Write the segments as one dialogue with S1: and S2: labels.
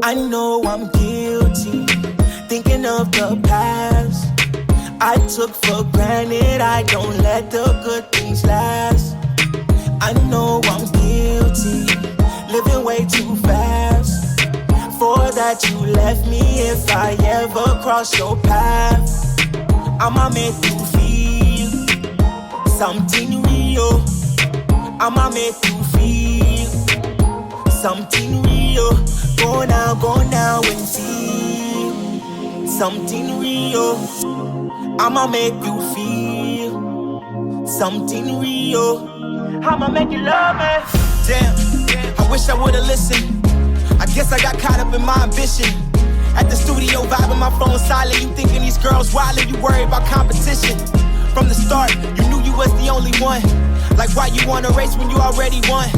S1: I know I'm guilty, thinking of the past I took for granted. I don't let the good things last. I know I'm guilty, living way too fast. For that you left me, if I ever cross your path, I'ma make you feel something real. I'ma make you feel something real. Go now and feel something real. I'ma make you feel something real. I'ma make you love me.
S2: Damn, I wish I would've listened. I guess I got caught up in my ambition. At the studio vibing, my phone silent. You thinking these girls wildin', you worried about competition. From the start, you knew you was the only one. Like why you wanna race when you already won?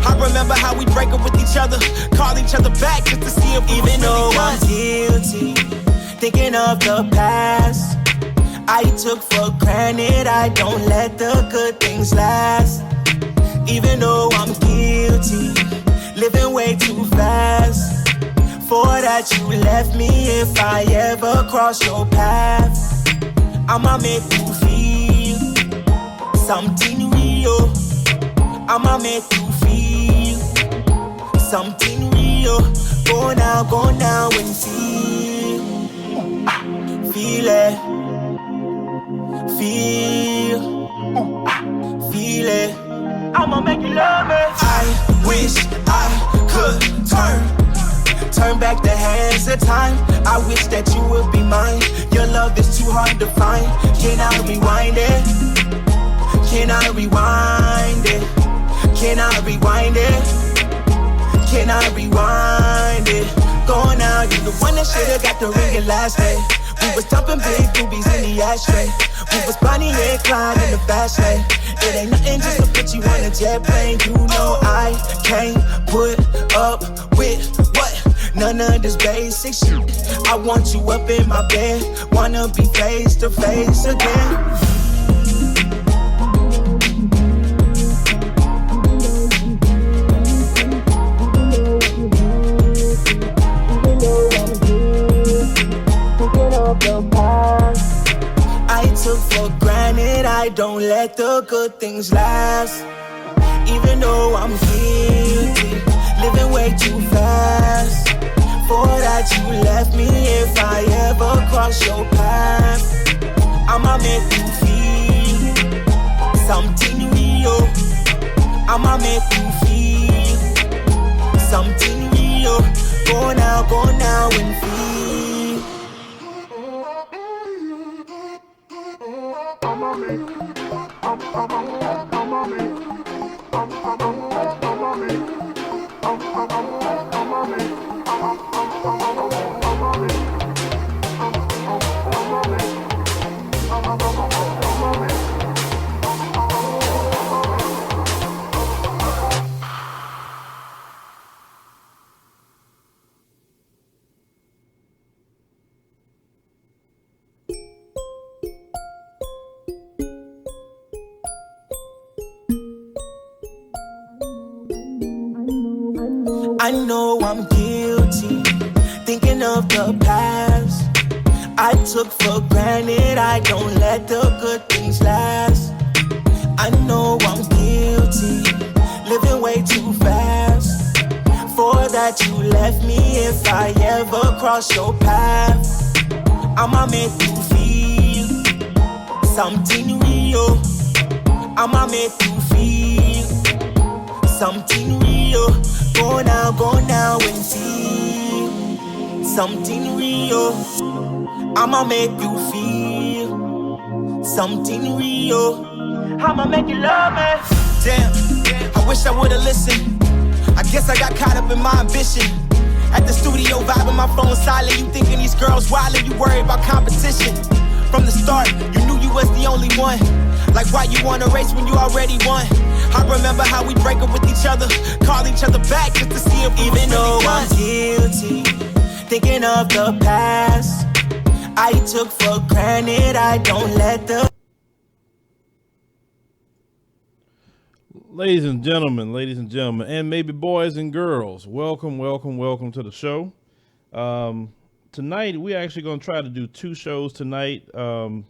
S2: I remember how we break up with each other, call each other back just to see if we
S1: even
S2: was
S1: though
S2: really
S1: I'm
S2: done.
S1: guilty, thinking of the past I took for granted. I don't let the good things last. Even though I'm guilty, living way too fast. For that you left me, if I ever cross your path, I'ma make you feel something real. I'ma make you feel something real. Go now and feel it. Feel it. I'ma make you love me.
S2: I wish I could
S1: Turn back the hands of time. I wish that you would be mine. Your love is too hard to find. Can I rewind it? Can I rewind it? Can I rewind it? Can I rewind it? Go now, you the one that should've got the ring your last day. We was dumping big boobies in the ashtray. We was Bonnie and Clyde in the fast lane. It ain't nothing just to put you on a jet plane. You know I can't put up with what? None of this basic shit. I want you up in my bed. Wanna be face to face again. I took for granted, I don't let the good things last. Even though I'm guilty, living way too fast. For that you left me, if I ever cross your path, I'ma make you feel something real. I'ma make you feel something real. Go now and feel. I know I'm guilty, thinking of the past I took for granted. I don't let the good things last. I know I'm guilty, living way too fast. For that you left me, if I ever cross your path, I'ma make you feel something real. I'ma make you feel something real. Go now and feel something real. I'ma make you feel something real. I'ma make you love me.
S2: Damn, I wish I would've listened. I guess I got caught up in my ambition. At the studio vibing, my phone silent. You thinking these girls wildin', you worried about competition. From the start, you knew you was the only one. Like why you wanna race when you already won? I remember how we break up with each other, call each other back just to see if we was
S1: Even though
S2: really
S1: I'm
S2: done.
S1: guilty, thinking of the past I took for granted. I don't let the
S3: Ladies and gentlemen, and maybe boys and girls, welcome to the show. Tonight we actually going to try to do 2 shows tonight. We'll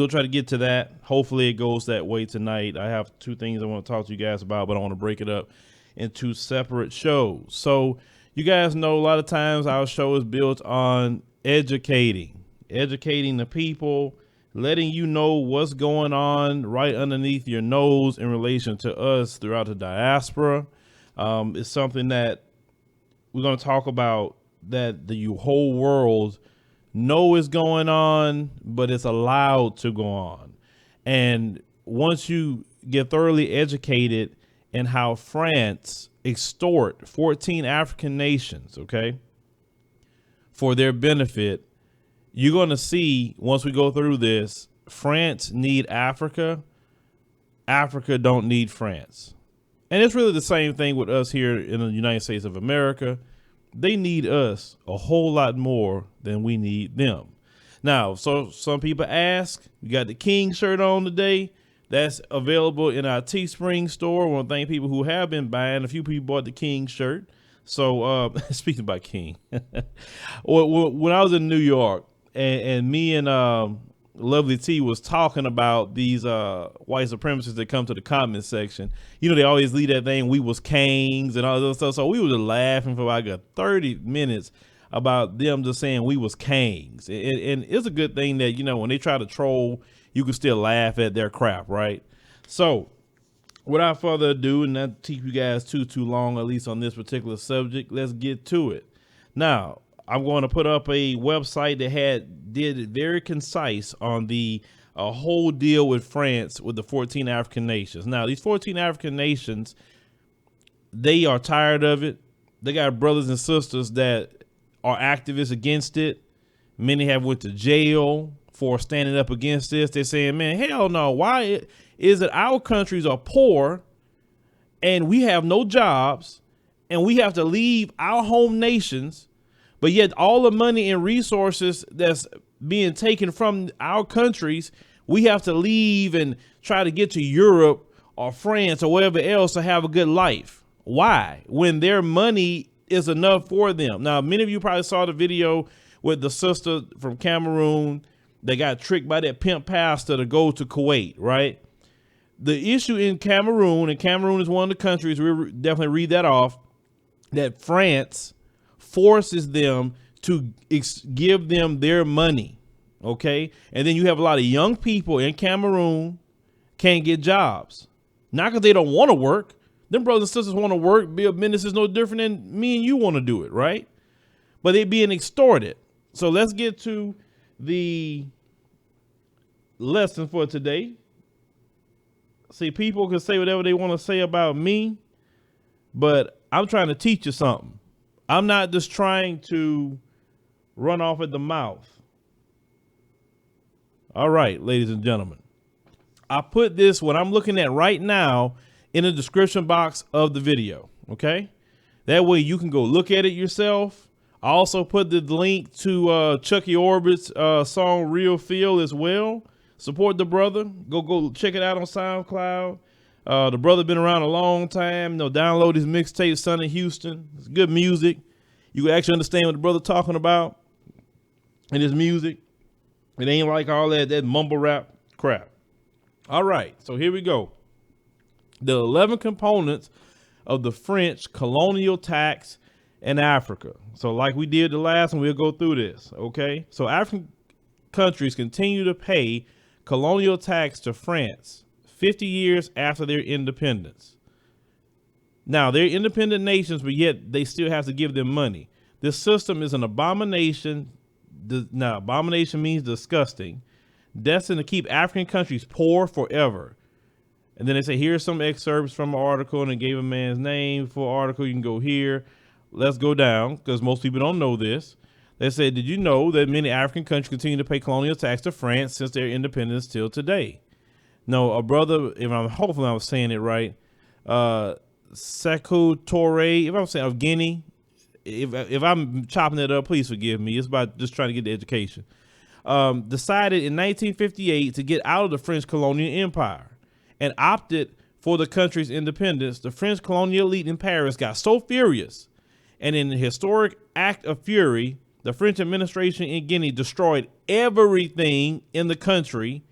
S3: try to get to that. Hopefully it goes that way tonight. I have 2 things I want to talk to you guys about, but I want to break it up into separate shows. So you guys know a lot of times our show is built on educating the people, letting you know what's going on right underneath your nose in relation to us throughout the diaspora. It's something that we're going to talk about that the whole world know is going on, but it's allowed to go on. And once you get thoroughly educated in how France extort 14 African nations, okay, for their benefit, you're going to see once we go through this, France need Africa. Africa don't need France. And it's really the same thing with us here in the United States of America. They need us a whole lot more than we need them. Now, so some people ask, we got the King shirt on today. That's available in our Teespring store. I want to thank people who have been buying. A few people bought the King shirt. So speaking about King, when I was in New York and me and Lovely T was talking about these white supremacists that come to the comment section. You know, they always leave that thing, we was kings and all that stuff. So we were just laughing for like 30 minutes about them just saying we was kings. And it's a good thing that, you know, when they try to troll, you can still laugh at their crap, right? So without further ado, and not to keep you guys too long, at least on this particular subject, let's get to it. Now, I'm going to put up a website that did it very concise on the whole deal with France with the 14 African nations. Now, these 14 African nations, they are tired of it. They got brothers and sisters that are activists against it. Many have went to jail for standing up against this. They're saying, man, hell no. Why is it our countries are poor and we have no jobs and we have to leave our home nations? But yet all the money and resources that's being taken from our countries, we have to leave and try to get to Europe or France or wherever else to have a good life. Why? When their money is enough for them. Now, many of you probably saw the video with the sister from Cameroon that got tricked by that pimp pastor to go to Kuwait, right? The issue in Cameroon, and Cameroon is one of the countries, we definitely read that off, that France forces them to give them their money. Okay. And then you have a lot of young people in Cameroon can't get jobs. Not because they don't want to work. Them brothers and sisters want to work. Be a business is no different than me and you want to do it. Right. But they're being extorted. So let's get to the lesson for today. See, people can say whatever they want to say about me, but I'm trying to teach you something. I'm not just trying to run off at the mouth. All right, ladies and gentlemen, I put this, what I'm looking at right now, in the description box of the video. Okay. That way you can go look at it yourself. I also put the link to Chucky Orbit's song Real Feel as well. Support the brother. Go check it out on SoundCloud. The brother been around a long time. Download his mixtape, Son in Houston. It's good music. You can actually understand what the brother talking about in his music. It ain't like all that mumble rap crap. All right, so here we go. The 11 components of the French colonial tax in Africa. So like we did the last one, we'll go through this, okay? So African countries continue to pay colonial tax to France 50 years after their independence. Now, they're independent nations, but yet they still have to give them money. This system is an abomination. Now, abomination means disgusting, destined to keep African countries poor forever. And then they say, here's some excerpts from an article, and they gave a man's name for an article. You can go here. Let's go down, because most people don't know this. They said, did you know that many African countries continue to pay colonial tax to France since their independence till today? No, a brother, hopefully I'm saying it right, Sekou Touré, if I'm saying of Guinea, if I'm chopping it up, please forgive me. It's about just trying to get the education. Decided in 1958 to get out of the French colonial empire and opted for the country's independence. The French colonial elite in Paris got so furious And in a historic act of fury, the French administration in Guinea destroyed everything in the country,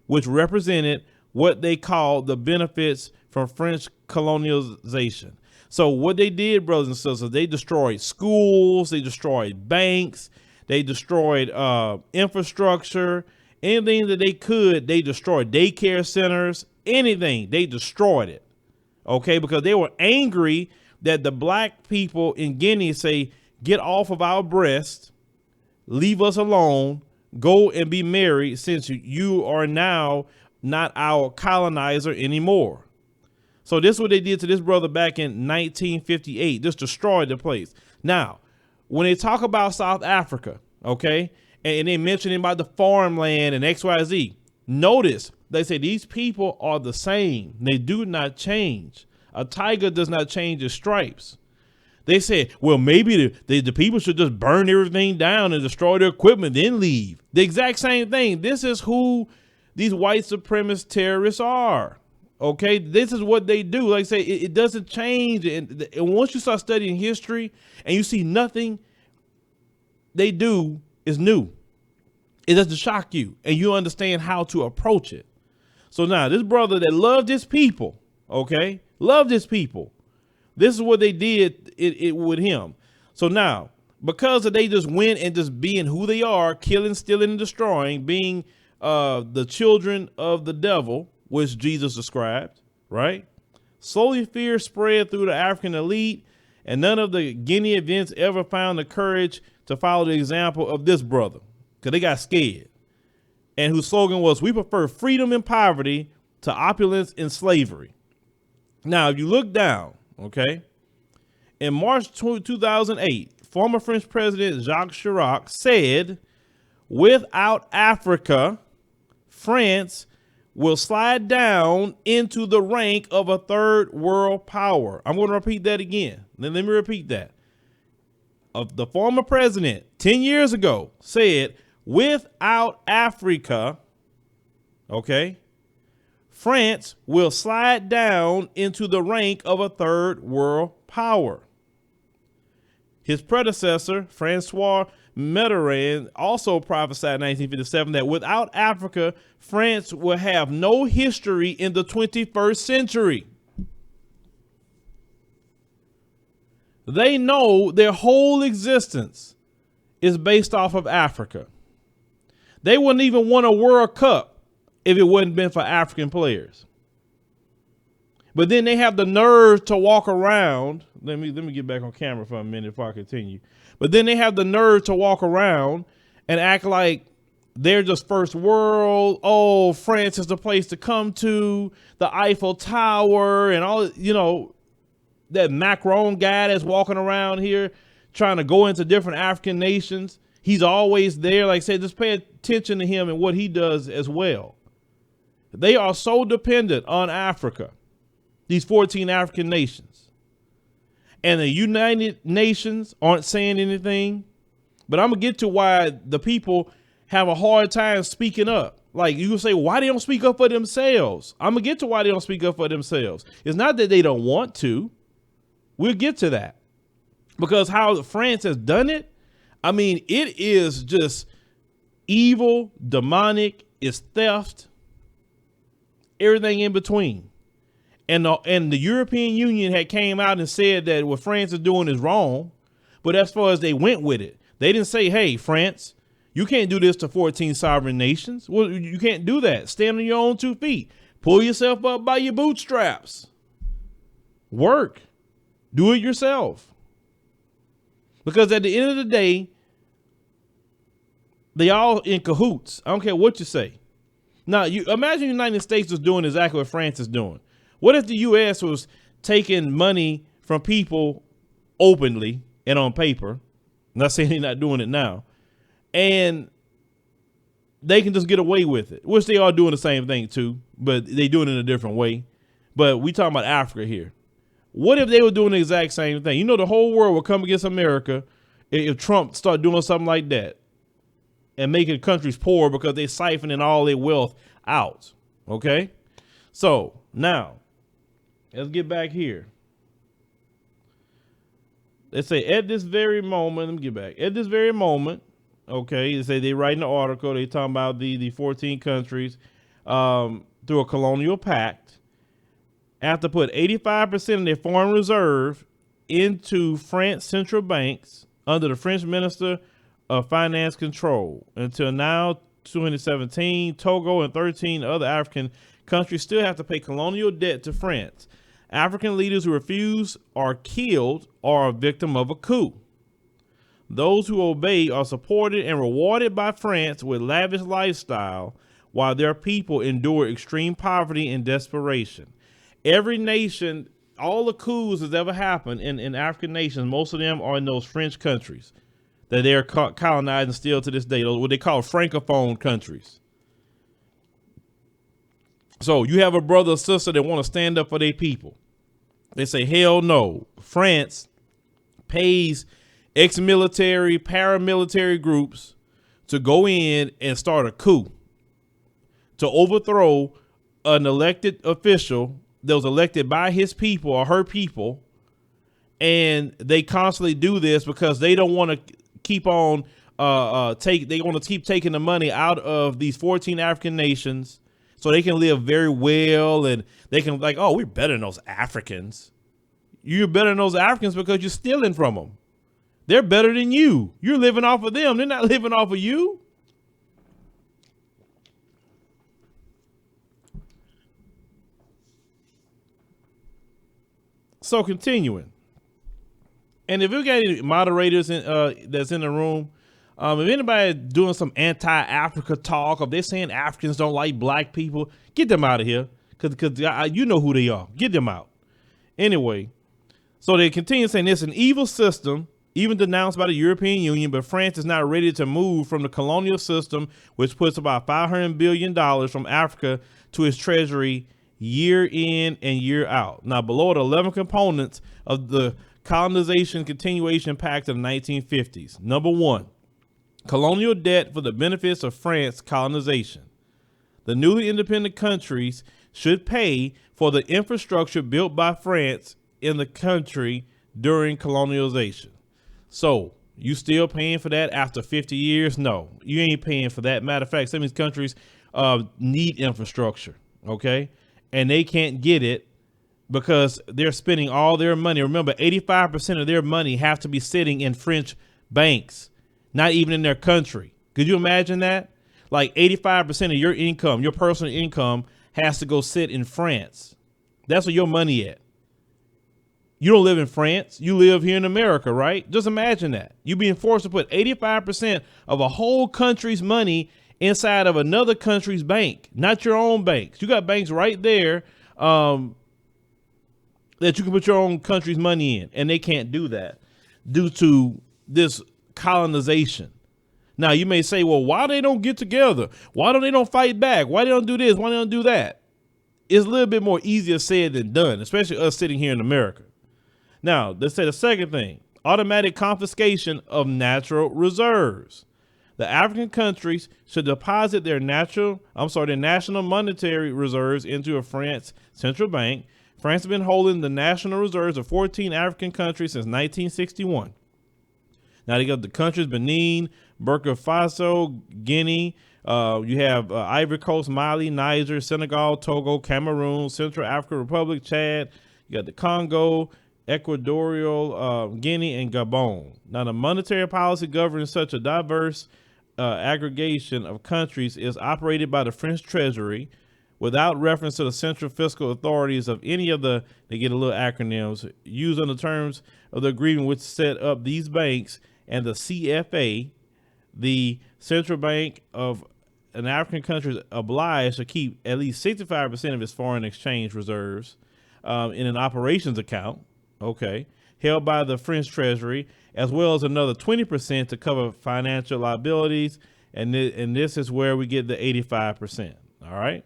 S3: which represented what they called the benefits from French colonialization. So what they did, brothers and sisters, they destroyed schools, they destroyed banks, they destroyed infrastructure, anything that they could, they destroyed daycare centers, anything, they destroyed it. Okay, because they were angry that the black people in Guinea say, get off of our breast, leave us alone, go and be married, since you are now not our colonizer anymore. So this is what they did to this brother back in 1958. Just destroyed the place. Now, when they talk about South Africa, okay, and they mention about the farmland and XYZ, notice they say these people are the same. They do not change. A tiger does not change his stripes. They said, well, maybe the people should just burn everything down and destroy their equipment, then leave. The exact same thing. This is who these white supremacist terrorists are. Okay, this is what they do. Like I say, it doesn't change. And once you start studying history and you see nothing they do is new, it doesn't shock you and you understand how to approach it. So now this brother that loved his people, okay, loved his people, this is what they did it with him. So now, because they just went and just being who they are, killing, stealing, and destroying, being the children of the devil, which Jesus described, right? Slowly fear spread through the African elite, and none of the Guinea events ever found the courage to follow the example of this brother, because they got scared. And whose slogan was, we prefer freedom and poverty to opulence and slavery. Now, if you look down, okay, in March 2008, former French President Jacques Chirac said, without Africa, France will slide down into the rank of a third world power. I'm going to repeat that again. Let me repeat that. Of the former president 10 years ago said, without Africa, okay, France will slide down into the rank of a third world power. His predecessor, Francois Mitterrand, also prophesied in 1957 that without Africa, France will have no history in the 21st century. They know their whole existence is based off of Africa. They wouldn't even win a World Cup if it wouldn't been for African players. But then they have the nerve to walk around. Let me get back on camera for a minute before I continue. But then they have the nerve to walk around and act like they're just first world. Oh, France is the place to come to, the Eiffel Tower and all, you know, that Macron guy that's walking around here trying to go into different African nations. He's always there. Like I said, just pay attention to him and what he does as well. They are so dependent on Africa, these 14 African nations. And the United Nations aren't saying anything. But I'm going to get to why the people have a hard time speaking up. Like you can say, why they don't speak up for themselves? I'm going to get to why they don't speak up for themselves. It's not that they don't want to. We'll get to that. Because how France has done it, I mean, it is just evil, demonic, it's theft, everything in between. And the European Union had came out and said that what France is doing is wrong. But as far as they went with it, they didn't say, hey, France, you can't do this to 14 sovereign nations. Well, you can't do that. Stand on your own 2 feet. Pull yourself up by your bootstraps. Work. Do it yourself. Because at the end of the day, they all in cahoots. I don't care what you say. Now, you imagine the United States was doing exactly what France is doing. What if the U.S. was taking money from people openly and on paper? I'm not saying they're not doing it now. And they can just get away with it, which they are doing the same thing too, but they do it in a different way. But we talking about Africa here. What if they were doing the exact same thing? You know, the whole world would come against America if Trump started doing something like that and making countries poor because they're siphoning all their wealth out. Okay. So now let's get back here. They say at this very moment, let me get back. At this very moment, okay, they say they write an article. They talking about the 14 countries through a colonial pact have to put 85% of their foreign reserve into French central banks under the French Minister of Finance control. Until now, 2017, Togo and 13 other African countries still have to pay colonial debt to France. African leaders who refuse are killed or a victim of a coup. Those who obey are supported and rewarded by France with lavish lifestyle, while their people endure extreme poverty and desperation. Every nation, all the coups that's ever happened in African nations, most of them are in those French countries that they're colonizing still to this day, what they call francophone countries. So you have a brother or sister that want to stand up for their people. They say, hell no. France pays ex-military, paramilitary groups to go in and start a coup to overthrow an elected official that was elected by his people or her people. And they constantly do this because they don't want to keep on they want to keep taking the money out of these 14 African nations so they can live very well, and they can like, oh, we're better than those Africans. You're better than those Africans because you're stealing from them. They're better than you. You're living off of them. They're not living off of you. So continuing, and if we got any moderators that's in the room, if anybody doing some anti-Africa talk, or if they're saying Africans don't like black people, get them out of here, because you know who they are. Get them out. Anyway, so they continue saying it's an evil system, even denounced by the European Union, but France is not ready to move from the colonial system, which puts about $500 billion from Africa to its treasury year in and year out. Now, below the 11 components of the Colonization Continuation Pact of the 1950s. Number 1, colonial debt for the benefits of France colonization. The newly independent countries should pay for the infrastructure built by France in the country during colonialization. So you still paying for that after 50 years? No, you ain't paying for that. Matter of fact, some of these countries need infrastructure, okay? And they can't get it because they're spending all their money. Remember, 85% of their money have to be sitting in French banks, not even in their country. Could you imagine that? Like 85% of your income, your personal income, has to go sit in France. That's where your money at. You don't live in France. You live here in America, right? Just imagine that. You being forced to put 85% of a whole country's money inside of another country's bank, not your own banks. You got banks right there that you can put your own country's money in, and they can't do that due to this colonization. Now, you may say, well, why they don't get together? Why don't they don't fight back? Why they don't do this? Why they don't do that? It's a little bit more easier said than done, especially us sitting here in America. Now, let's say the second thing, automatic confiscation of natural reserves. The African countries should deposit their national monetary reserves into a France central bank. France has been holding the national reserves of 14 African countries since 1961. Now they got the countries Benin, Burkina Faso, Guinea. You have Ivory Coast, Mali, Niger, Senegal, Togo, Cameroon, Central African Republic, Chad. You got the Congo, Equatorial Guinea, and Gabon. Now the monetary policy governing such a diverse aggregation of countries is operated by the French Treasury without reference to the central fiscal authorities of any of the, they get a little acronyms, used on the terms of the agreement which set up these banks, and the CFA, the central bank of an African country, is obliged to keep at least 65% of its foreign exchange reserves in an operations account, okay, held by the French Treasury, as well as another 20% to cover financial liabilities. And this is where we get the 85%. All right.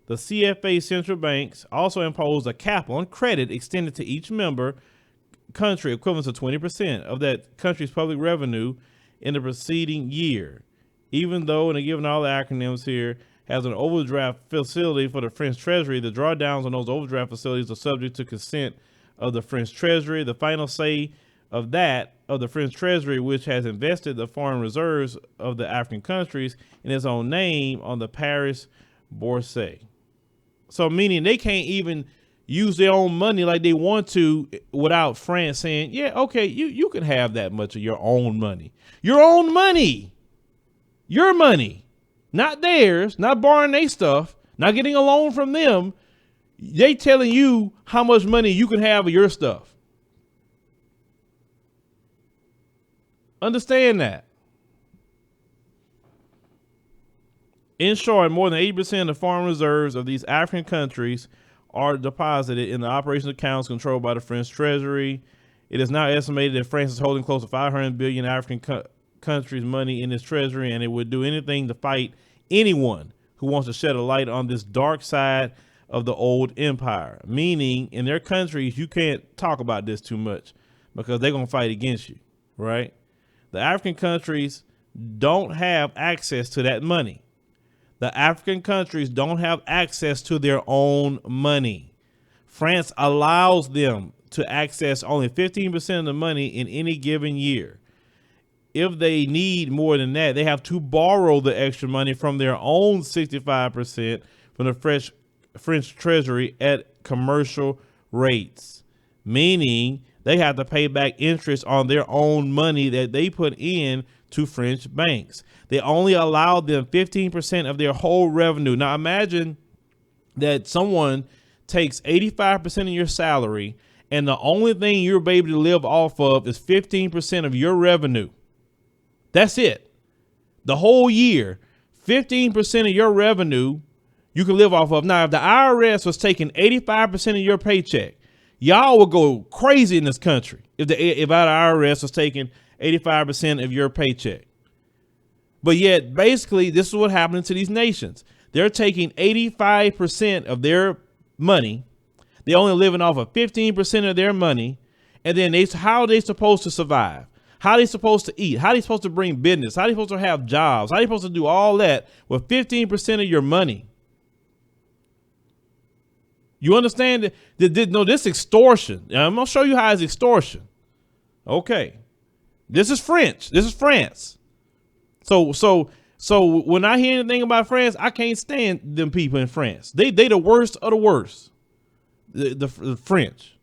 S3: The CFA central banks also impose a cap on credit extended to each member country equivalent to 20% of that country's public revenue in the preceding year, even though, and given all the acronyms here, has an overdraft facility for the French Treasury. The drawdowns on those overdraft facilities are subject to consent of the French Treasury. The final say of the French treasury, which has invested the foreign reserves of the African countries in its own name on the Paris Bourse. So meaning they can't even use their own money like they want to without France saying, yeah, okay, you can have that much of your own money. Your own money. Your money. Not theirs, not borrowing their stuff, not getting a loan from them. They telling you how much money you can have of your stuff. Understand that. In short, more than 80% of the foreign reserves of these African countries are deposited in the operations accounts controlled by the French treasury. It is now estimated that France is holding close to 500 billion African countries' money in its treasury, and it would do anything to fight anyone who wants to shed a light on this dark side of the old empire. Meaning, in their countries, you can't talk about this too much because they're going to fight against you, right? The African countries don't have access to that money. The African countries don't have access to their own money. France allows them to access only 15% of the money in any given year. If they need more than that, they have to borrow the extra money from their own 65% from the French treasury at commercial rates, meaning they have to pay back interest on their own money that they put in to French banks. They only allow them 15% of their whole revenue. Now imagine that someone takes 85% of your salary and the only thing you're able to live off of is 15% of your revenue. That's it. The whole year, 15% of your revenue you can live off of. Now, if the IRS was taking 85% of your paycheck, y'all would go crazy in this country if our IRS was taking 85% of your paycheck. But yet, basically, this is what happened to these nations. They're taking 85% of their money. They're only living off of 15% of their money. And then how are they supposed to survive? How are they supposed to eat? How are they supposed to bring business? How are they supposed to have jobs? How are they supposed to do all that with 15% of your money? You understand that? No, this extortion. I'm going to show you how it's extortion. Okay. This is French. This is France. So when I hear anything about France, I can't stand them people in France. They the worst of the worst. The French.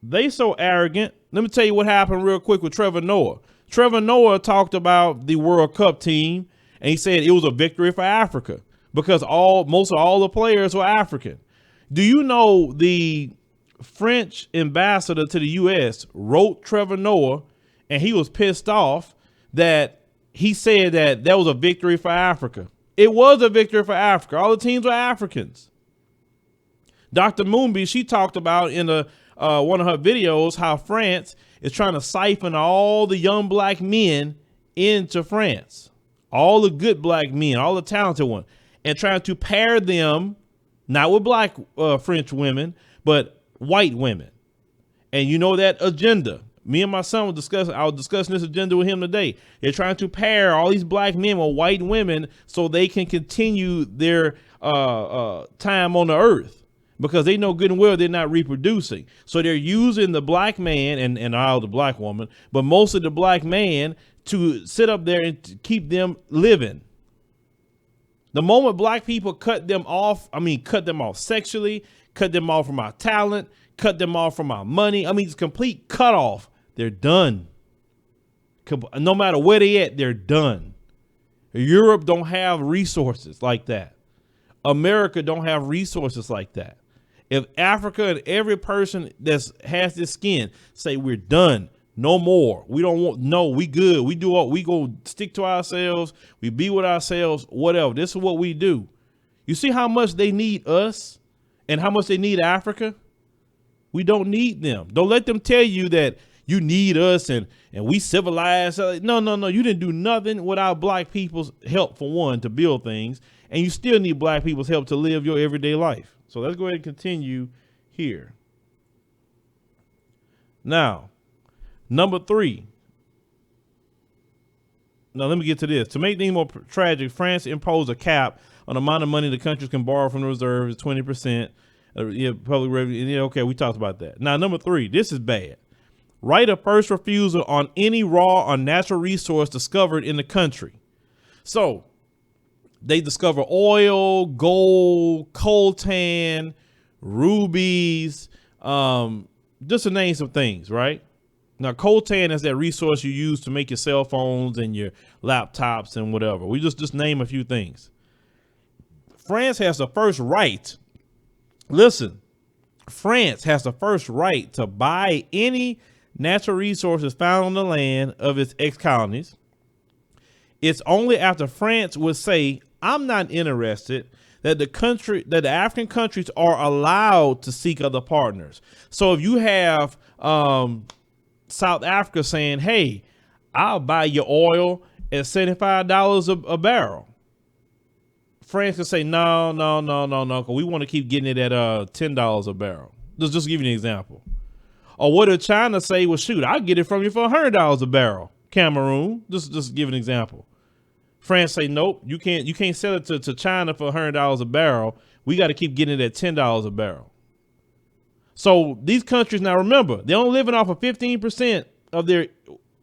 S3: They so arrogant. Let me tell you what happened real quick with Trevor Noah. Trevor Noah talked about the World Cup team, and he said it was a victory for Africa because most of all the players were African. Do you know the French ambassador to the U.S. wrote Trevor Noah, and he was pissed off that he said that was a victory for Africa. It was a victory for Africa. All the teams were Africans. Dr. Moonby, she talked about in one of her videos how France is trying to siphon all the young black men into France, all the good black men, all the talented ones, and trying to pair them not with black French women, but white women. And you know that agenda. Me and my son I was discussing this agenda with him today. They're trying to pair all these black men with white women so they can continue their time on the earth. Because they know good and well they're not reproducing. So they're using the black man and all the black woman, but most of the black man to sit up there and to keep them living. The moment black people cut them off sexually, cut them off from our talent, cut them off from our money. It's complete cut off. They're done. No matter where they at, they're done. Europe don't have resources like that. America don't have resources like that. If Africa and every person that has this skin say we're done, no more, we don't want, no, we good, we do what we go stick to ourselves, we be with ourselves, whatever. This is what we do. You see how much they need us and how much they need Africa? We don't need them. Don't let them tell you that you need us and we civilized. No. You didn't do nothing without black people's help, for one, to build things. And you still need black people's help to live your everyday life. So let's go ahead and continue here. Now, number 3. Now, let me get to this. To make things more tragic, France imposed a cap on the amount of money the countries can borrow from the reserves, 20%. Public revenue. Yeah, okay, we talked about that. Now, number 3, this is bad. Right of first refusal on any raw or natural resource discovered in the country. So they discover oil, gold, coltan, rubies, just to name some things, right? Now, coltan is that resource you use to make your cell phones and your laptops and whatever. We just name a few things. France has the first right. Listen, France has the first right to buy any natural resources found on the land of its ex-colonies. It's only after France would say, I'm not interested, that the African countries are allowed to seek other partners. So if you have South Africa saying, hey, I'll buy your oil at $75 a barrel, France can say, no, because we want to keep getting it at $10 a barrel. Just give you an example. Or what did China say? Well, shoot, I'll get it from you for $100 a barrel. Cameroon, just give an example. France say, nope, you can't sell it to China for $100 a barrel. We got to keep getting it at $10 a barrel. So these countries, now remember, they're only living off of 15% of their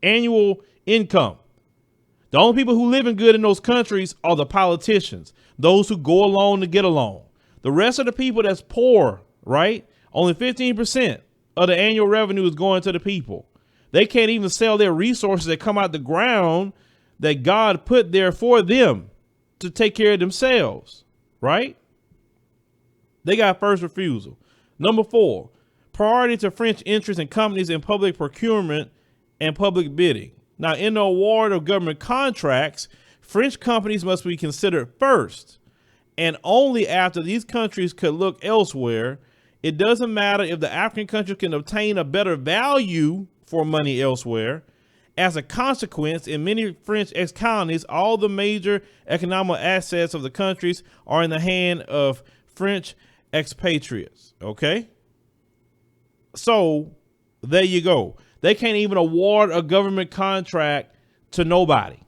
S3: annual income. The only people who living good in those countries are the politicians, those who go along to get along. The rest of the people that's poor, right? Only 15% of the annual revenue is going to the people. They can't even sell their resources that come out the ground that God put there for them to take care of themselves, right? They got first refusal. Number 4, priority to French interests and companies in public procurement and public bidding. Now, in the award of government contracts, French companies must be considered first, and only after these countries could look elsewhere. It doesn't matter if the African country can obtain a better value for money elsewhere. As a consequence, in many French ex-colonies, all the major economic assets of the countries are in the hand of French expatriates. Okay? So there you go. They can't even award a government contract to nobody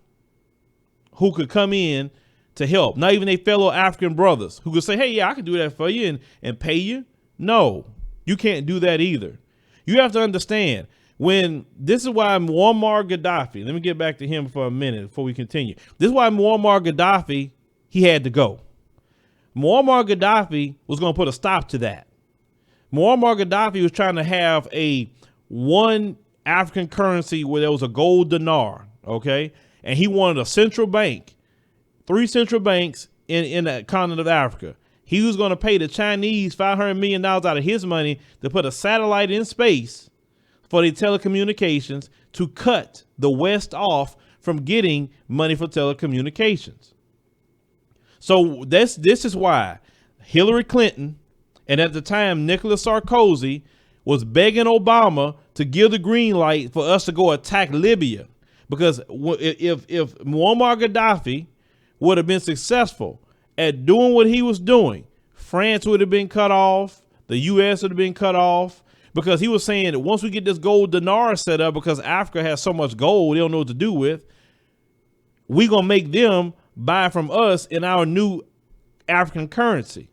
S3: who could come in to help. Not even their fellow African brothers who could say, hey, yeah, I can do that for you and pay you. No, you can't do that either. You have to understand, this is why Muammar Gaddafi, let me get back to him for a minute before we continue. This is why Muammar Gaddafi, he had to go. Muammar Gaddafi was going to put a stop to that. Muammar Gaddafi was trying to have one African currency where there was a gold dinar, okay? And he wanted a central bank, 3 central banks in the continent of Africa. He was going to pay the Chinese $500 million out of his money to put a satellite in space for the telecommunications to cut the West off from getting money for telecommunications. So this is why Hillary Clinton and at the time Nicolas Sarkozy was begging Obama to give the green light for us to go attack Libya. Because if Muammar Gaddafi would have been successful at doing what he was doing, France would have been cut off. The U.S. would have been cut off, because he was saying that once we get this gold dinar set up, because Africa has so much gold, they don't know what to do with, we going to make them buy from us in our new African currency.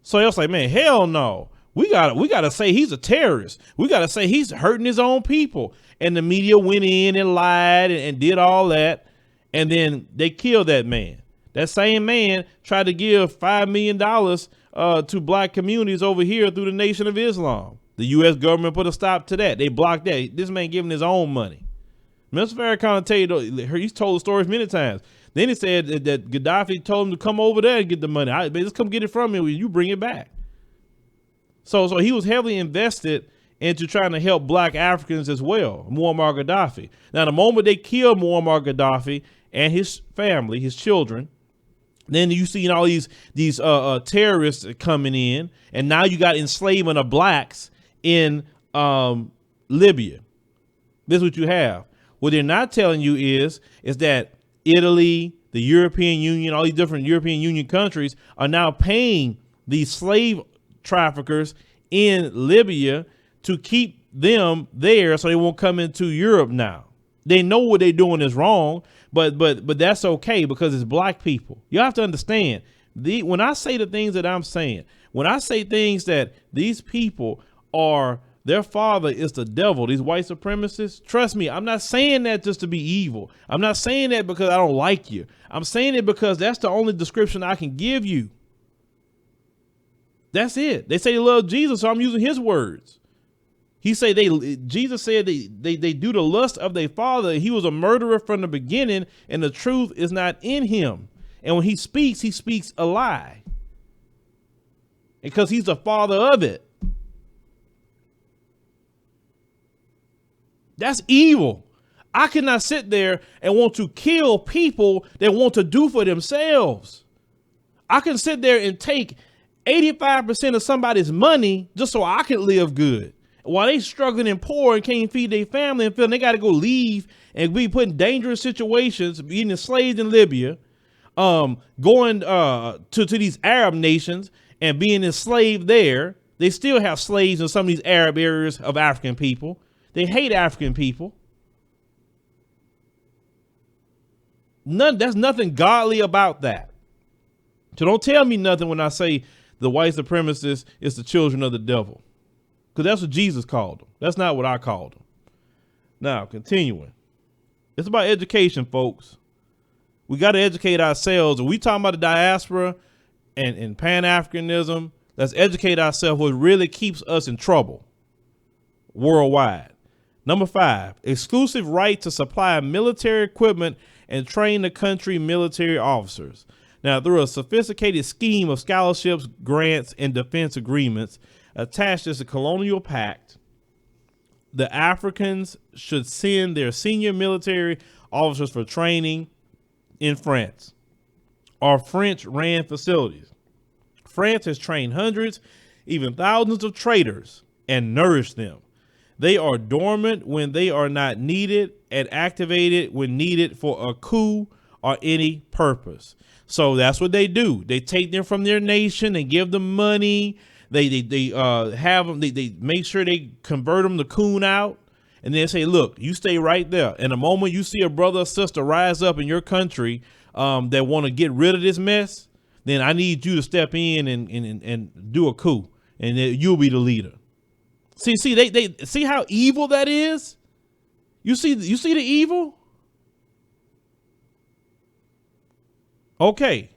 S3: So they was like, man, hell no. We gotta say he's a terrorist. We gotta say he's hurting his own people. And the media went in and lied and did all that. And then they killed that man. That same man tried to give $5 million to black communities over here through the Nation of Islam. The U.S. government put a stop to that. They blocked that. This man giving his own money. Mr. Farrakhan tell you, he's told the stories many times. Then he said that Gaddafi told him to come over there and get the money. Just come get it from me when you bring it back. So he was heavily invested into trying to help black Africans as well, Muammar Gaddafi. Now, the moment they killed Muammar Gaddafi and his family, his children, then you see all these terrorists coming in, and now you got enslavement of blacks in Libya. This is what you have. What they're not telling you is that Italy, the European Union, all these different European Union countries are now paying these slave traffickers in Libya to keep them there so they won't come into Europe now. They know what they're doing is wrong, but that's okay because it's black people. You have to understand, when I say the things that I'm saying, When I say things that these people are, their father is the devil, these white supremacists, trust me, I'm not saying that just to be evil. I'm not saying that because I don't like you. I'm saying it because that's the only description I can give you. That's it. They say they love Jesus, so I'm using his words. Jesus said they do the lust of their father. He was a murderer from the beginning, and the truth is not in him. And when he speaks a lie. Because he's the father of it. That's evil. I cannot sit there and want to kill people that want to do for themselves. I can sit there and take 85% of somebody's money just so I can live good while they struggling and poor and can't feed their family and feeling they got to go leave and be put in dangerous situations, being enslaved in Libya, going to these Arab nations and being enslaved there. They still have slaves in some of these Arab areas of African people. They hate African people. There's nothing godly about that. So don't tell me nothing when I say the white supremacists is the children of the devil, because that's what Jesus called them. That's not what I called them. Now, continuing. It's about education, folks. We got to educate ourselves. When we talking about the diaspora and Pan-Africanism, let's educate ourselves what really keeps us in trouble worldwide. Number 5, exclusive right to supply military equipment and train the country military officers. Now, through a sophisticated scheme of scholarships, grants, and defense agreements attached as a colonial pact, the Africans should send their senior military officers for training in France or French-ran facilities. France has trained hundreds, even thousands of traitors and nourished them. They are dormant when they are not needed and activated when needed for a coup or any purpose. So that's what they do. They take them from their nation and give them money. They have them. They make sure they convert them to coon out, and then say, "Look, you stay right there." And the moment you see a brother or sister rise up in your country that want to get rid of this mess, then I need you to step in and do a coup, and then you'll be the leader. See, they see how evil that is. You see the evil. Okay.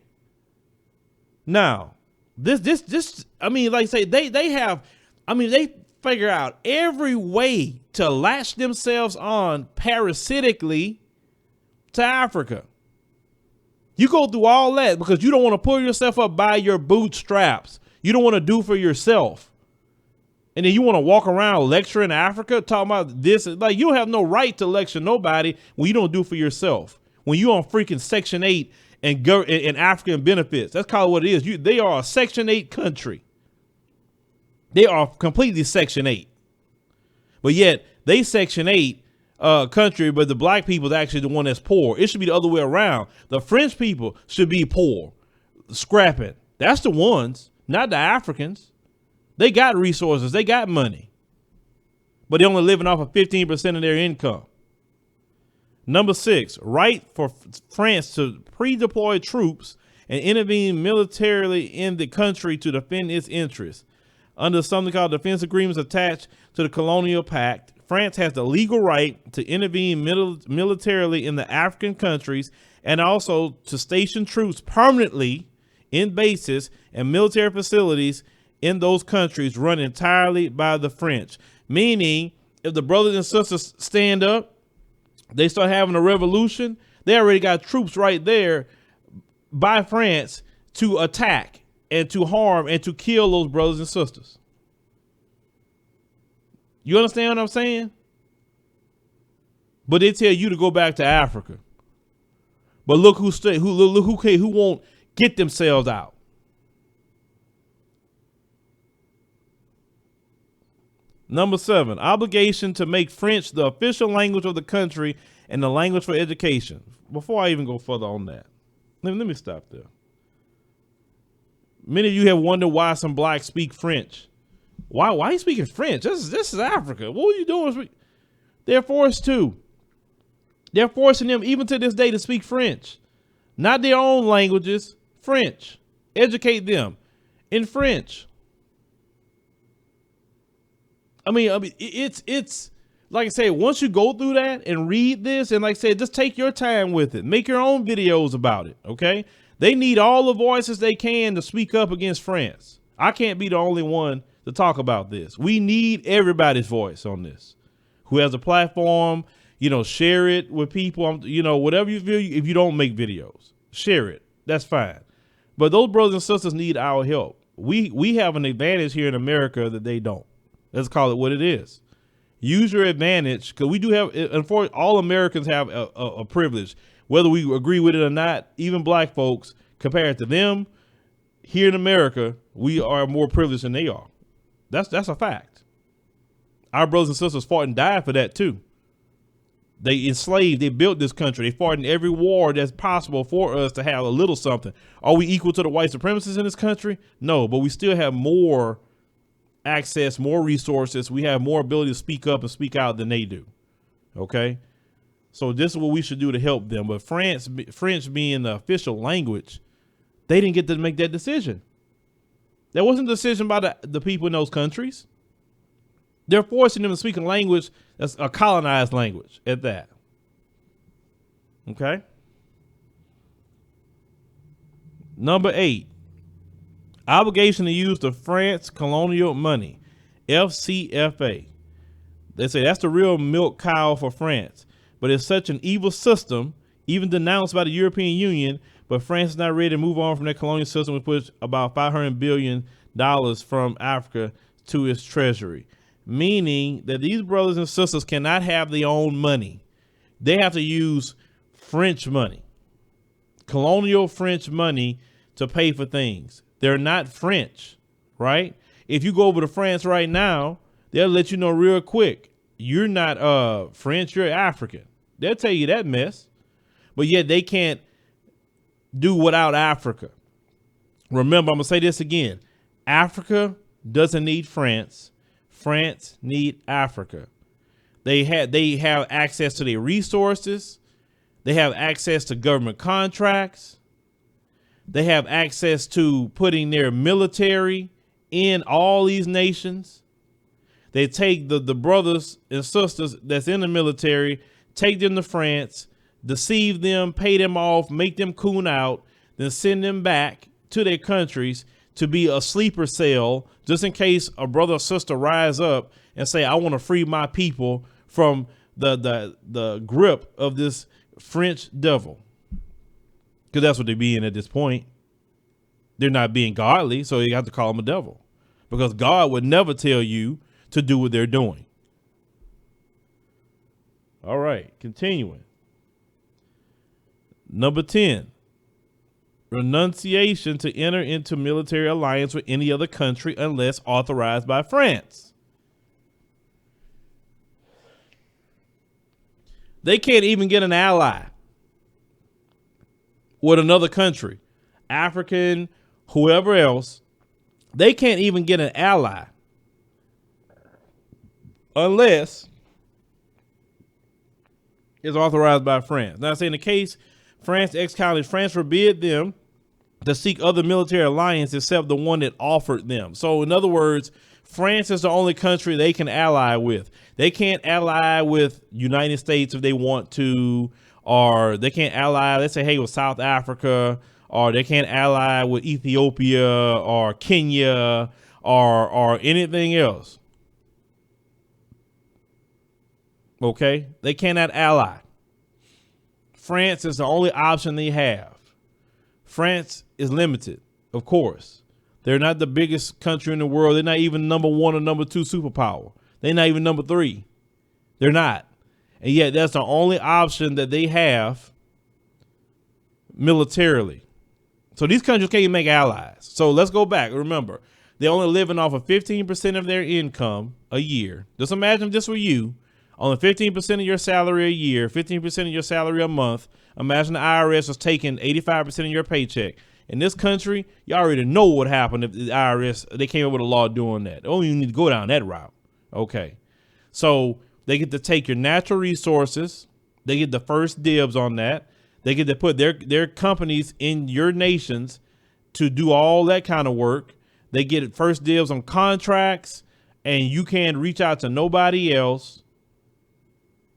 S3: Now, this, I mean, like I say, they figure out every way to latch themselves on parasitically to Africa. You go through all that because you don't want to pull yourself up by your bootstraps. You don't want to do for yourself. And then you want to walk around lecturing Africa, talking about this. Like, you don't have no right to lecture nobody when you don't do for yourself. When you on freaking Section 8 and African benefits. That's called what it is. They are a Section 8 country. They are completely Section 8. But yet they Section 8 country, but the black people is actually the one that's poor. It should be the other way around. The French people should be poor, scrapping. That's the ones, not the Africans. They got resources. They got money. But they're only living off of 15% of their income. Number 6, right for France to pre-deploy troops and intervene militarily in the country to defend its interests. Under something called defense agreements attached to the Colonial Pact, France has the legal right to intervene militarily in the African countries and also to station troops permanently in bases and military facilities in those countries run entirely by the French. Meaning, if the brothers and sisters stand up, they start having a revolution, they already got troops right there by France to attack and to harm and to kill those brothers and sisters. You understand what I'm saying? But they tell you to go back to Africa. But look who won't get themselves out. Number 7, obligation to make French the official language of the country and the language for education. Before I even go further on that, let me stop there. Many of you have wondered why some blacks speak French. Why are you speaking French? This is Africa. What are you doing? They're forced to. They're forcing them even to this day to speak French. Not their own languages, French. Educate them in French. I mean, it's like I said, once you go through that and read this, and like I said, just take your time with it. Make your own videos about it, okay? They need all the voices they can to speak up against France. I can't be the only one to talk about this. We need everybody's voice on this. Who has a platform, share it with people, whatever you feel. If you don't make videos, share it. That's fine. But those brothers and sisters need our help. We have an advantage here in America that they don't. Let's call it what it is. Use your advantage, because we do have, unfortunately, all Americans have a privilege, whether we agree with it or not. Even black folks, compared to them, here in America, we are more privileged than they are. That's a fact. Our brothers and sisters fought and died for that too. They enslaved, they built this country. They fought in every war that's possible for us to have a little something. Are we equal to the white supremacists in this country? No, but we still have more access, more resources. We have more ability to speak up and speak out than they do. Okay. So this is what we should do to help them. But French being the official language, they didn't get to make that decision. That wasn't a decision by the people in those countries. They're forcing them to speak a language that's a colonized language at that. Okay. Number 8, obligation to use the France colonial money, FCFA. They say that's the real milk cow for France, but it's such an evil system, even denounced by the European Union. But France is not ready to move on from that colonial system, which puts about $500 billion from Africa to its treasury. Meaning that these brothers and sisters cannot have their own money. They have to use French money, colonial French money, to pay for things. They're not French, right? If you go over to France right now, they'll let you know real quick, you're not French, you're African. They'll tell you that mess. But yet they can't do without Africa. Remember, I'm gonna say this again. Africa doesn't need France. France need Africa. They have access to their resources. They have access to government contracts. They have access to putting their military in all these nations. They take the brothers and sisters that's in the military, take them to France, deceive them, pay them off, make them coon out, then send them back to their countries to be a sleeper cell, just in case a brother or sister rise up and say, I want to free my people from the grip of this French devil. Because that's what they're being at this point. They're not being godly, so you have to call them a devil. Because God would never tell you to do what they're doing. All right, continuing. Number 10. Renunciation to enter into military alliance with any other country unless authorized by France. They can't even get an ally with another country, African, whoever else. They can't even get an ally unless it's authorized by France. Now, say in the case France ex-colonies, France forbid them to seek other military alliance except the one that offered them. So in other words, France is the only country they can ally with. They can't ally with United States if they want to, or they can't ally, let's say, hey, with South Africa, or they can't ally with Ethiopia or Kenya or anything else. Okay, they cannot ally. France is the only option they have. France is limited, of course. They're not the biggest country in the world. They're not even number 1 or number 2 superpower. They're not even number 3. They're not. And yet that's the only option that they have militarily. So these countries can't even make allies. So let's go back. Remember, they're only living off of 15% of their income a year. Just imagine if this were you. Only 15% of your salary a year, 15% of your salary a month. Imagine the IRS was taking 85% of your paycheck. In this country, you already know what happened if the IRS, they came up with a law doing that. They don't even need to go down that route. Okay. So they get to take your natural resources. They get the first dibs on that. They get to put their companies in your nations to do all that kind of work. They get first dibs on contracts and you can't reach out to nobody else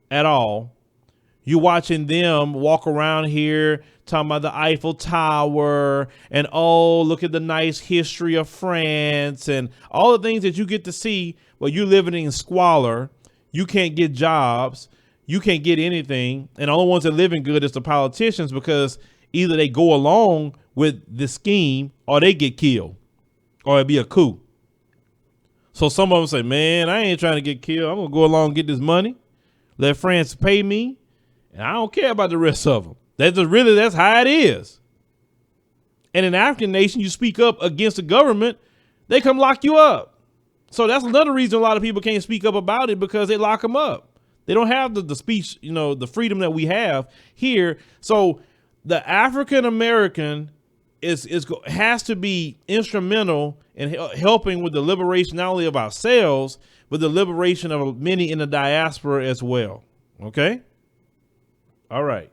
S3: at all. You're watching them walk around here talking about the Eiffel Tower and, oh, look at the nice history of France and all the things that you get to see. Well, you're living in squalor. You can't get jobs. You can't get anything. And the only ones that living good is the politicians, because either they go along with the scheme or they get killed or it'd be a coup. So some of them say, man, I ain't trying to get killed. I'm going to go along and get this money. Let France pay me. And I don't care about the rest of them. That's how it is. And in African nation, you speak up against the government, they come lock you up. So that's another reason a lot of people can't speak up about it, because they lock them up. They don't have the speech, the freedom that we have here. So the African American has to be instrumental in helping with the liberation, not only of ourselves, but the liberation of many in the diaspora as well. Okay. All right.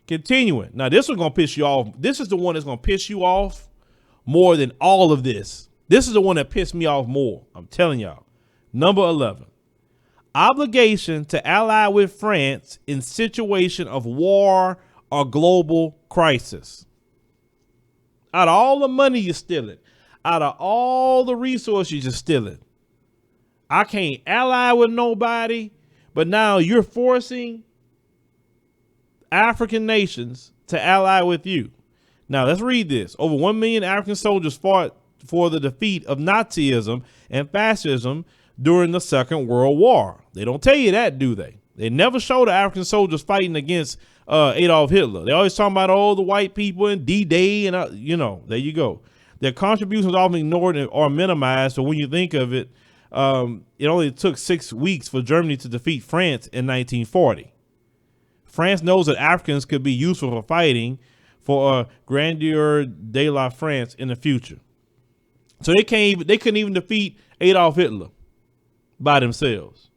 S3: Continuing. Now, this is going to piss you off. This is the one that's going to piss you off more than all of this. This is the one that pissed me off more. I'm telling y'all. Number 11. Obligation to ally with France in situation of war or global crisis. Out of all the money you're stealing, out of all the resources you're stealing, I can't ally with nobody, but now you're forcing African nations to ally with you. Now let's read this. Over 1 million African soldiers fought for the defeat of Nazism and fascism during the Second World War. They don't tell you that, do they? They never show the African soldiers fighting against Adolf Hitler. They always talking about all the white people and D-Day and, there you go. Their contributions often ignored or minimized. So when you think of it, it only took 6 weeks for Germany to defeat France in 1940. France knows that Africans could be useful for fighting for a grandeur de la France in the future. So they couldn't even defeat Adolf Hitler by themselves.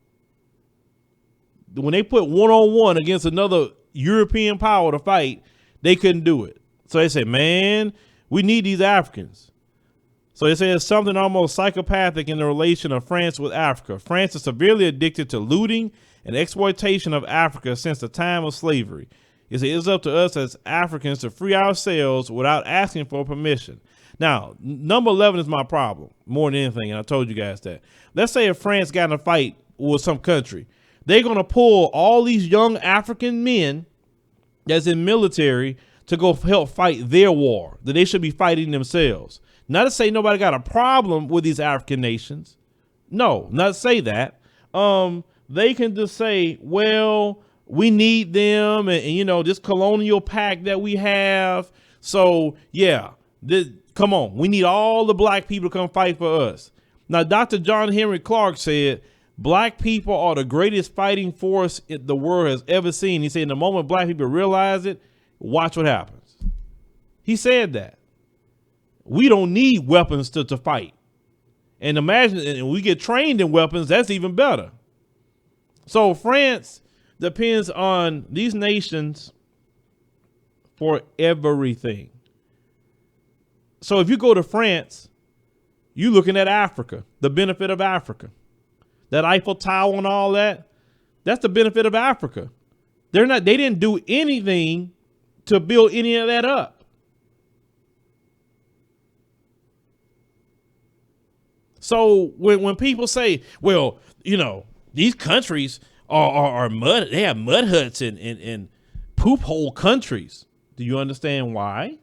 S3: When they put one-on-one against another European power to fight, they couldn't do it. So they said, man, we need these Africans. So they say there's something almost psychopathic in the relation of France with Africa. France is severely addicted to looting and exploitation of Africa since the time of slavery. It's up to us as Africans to free ourselves without asking for permission. Now, number 11 is my problem more than anything, and I told you guys that. Let's say if France got in a fight with some country, they're going to pull all these young African men that's in military to go help fight their war that they should be fighting themselves. Not to say nobody got a problem with these African nations. No, not to say that. They can just say, well, we need them and this colonial pact that we have. So, yeah, come on. We need all the black people to come fight for us. Now, Dr. John Henry Clark said, black people are the greatest fighting force the world has ever seen. He said, the moment black people realize it, watch what happens. He said that. We don't need weapons to fight. And imagine, and we get trained in weapons, that's even better. So France depends on these nations for everything. So if you go to France, you're looking at Africa, the benefit of Africa. That Eiffel Tower and all that, that's the benefit of Africa. They didn't do anything to build any of that up. So when people say, well, these countries are mud, they have mud huts and poop hole countries. Do you understand why?